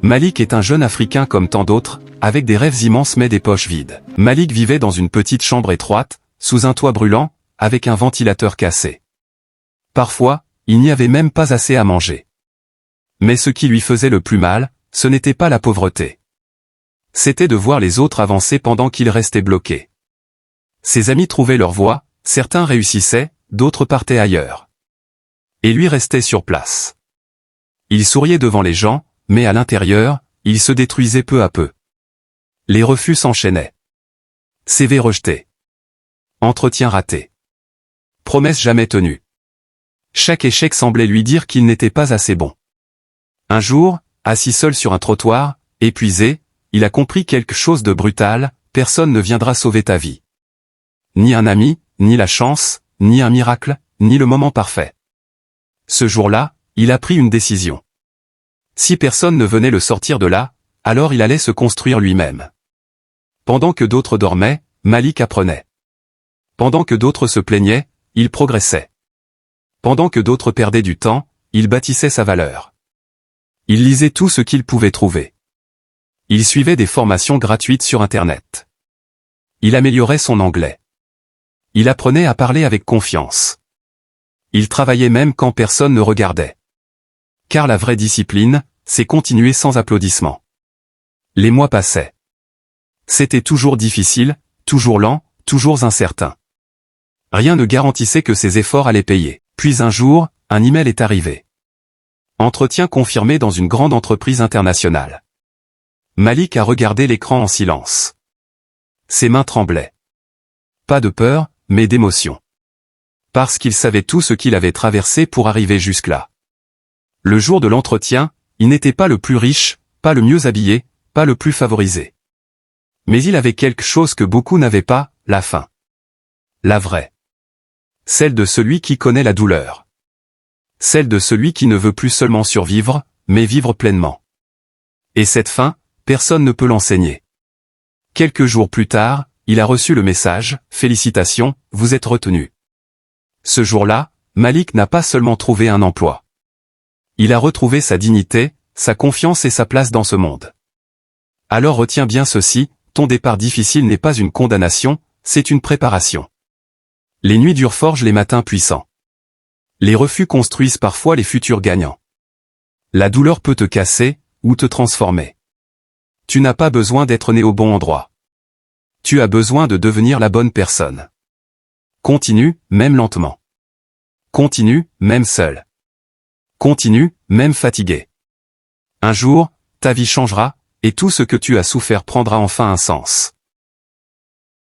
Malik est un jeune Africain comme tant d'autres, avec des rêves immenses mais des poches vides. Malik vivait dans une petite chambre étroite, sous un toit brûlant, avec un ventilateur cassé. Parfois, il n'y avait même pas assez à manger. Mais ce qui lui faisait le plus mal, ce n'était pas la pauvreté. C'était de voir les autres avancer pendant qu'il restait bloqué. Ses amis trouvaient leur voie, certains réussissaient, d'autres partaient ailleurs. Et lui restait sur place. Il souriait devant les gens, mais à l'intérieur, il se détruisait peu à peu. Les refus s'enchaînaient. CV rejeté. Entretien raté. Promesse jamais tenue. Chaque échec semblait lui dire qu'il n'était pas assez bon. Un jour, assis seul sur un trottoir, épuisé, il a compris quelque chose de brutal, personne ne viendra sauver ta vie. Ni un ami, ni la chance, ni un miracle, ni le moment parfait. Ce jour-là, il a pris une décision. Si personne ne venait le sortir de là, alors il allait se construire lui-même. Pendant que d'autres dormaient, Malik apprenait. Pendant que d'autres se plaignaient, il progressait. Pendant que d'autres perdaient du temps, il bâtissait sa valeur. Il lisait tout ce qu'il pouvait trouver. Il suivait des formations gratuites sur Internet. Il améliorait son anglais. Il apprenait à parler avec confiance. Il travaillait même quand personne ne regardait. Car la vraie discipline, c'est continuer sans applaudissements. Les mois passaient. C'était toujours difficile, toujours lent, toujours incertain. Rien ne garantissait que ses efforts allaient payer. Puis un jour, un email est arrivé. Entretien confirmé dans une grande entreprise internationale. Malik a regardé l'écran en silence. Ses mains tremblaient. Pas de peur, mais d'émotion. Parce qu'il savait tout ce qu'il avait traversé pour arriver jusque-là. Le jour de l'entretien, il n'était pas le plus riche, pas le mieux habillé, pas le plus favorisé. Mais il avait quelque chose que beaucoup n'avaient pas, la faim. La vraie. Celle de celui qui connaît la douleur. Celle de celui qui ne veut plus seulement survivre, mais vivre pleinement. Et cette faim, personne ne peut l'enseigner. Quelques jours plus tard, il a reçu le message « Félicitations, vous êtes retenu ». Ce jour-là, Malik n'a pas seulement trouvé un emploi. Il a retrouvé sa dignité, sa confiance et sa place dans ce monde. Alors retiens bien ceci, ton départ difficile n'est pas une condamnation, c'est une préparation. Les nuits dures forgent les matins puissants. Les refus construisent parfois les futurs gagnants. La douleur peut te casser, ou te transformer. Tu n'as pas besoin d'être né au bon endroit. Tu as besoin de devenir la bonne personne. Continue, même lentement. Continue, même seul. Continue, même fatigué. Un jour, ta vie changera, et tout ce que tu as souffert prendra enfin un sens.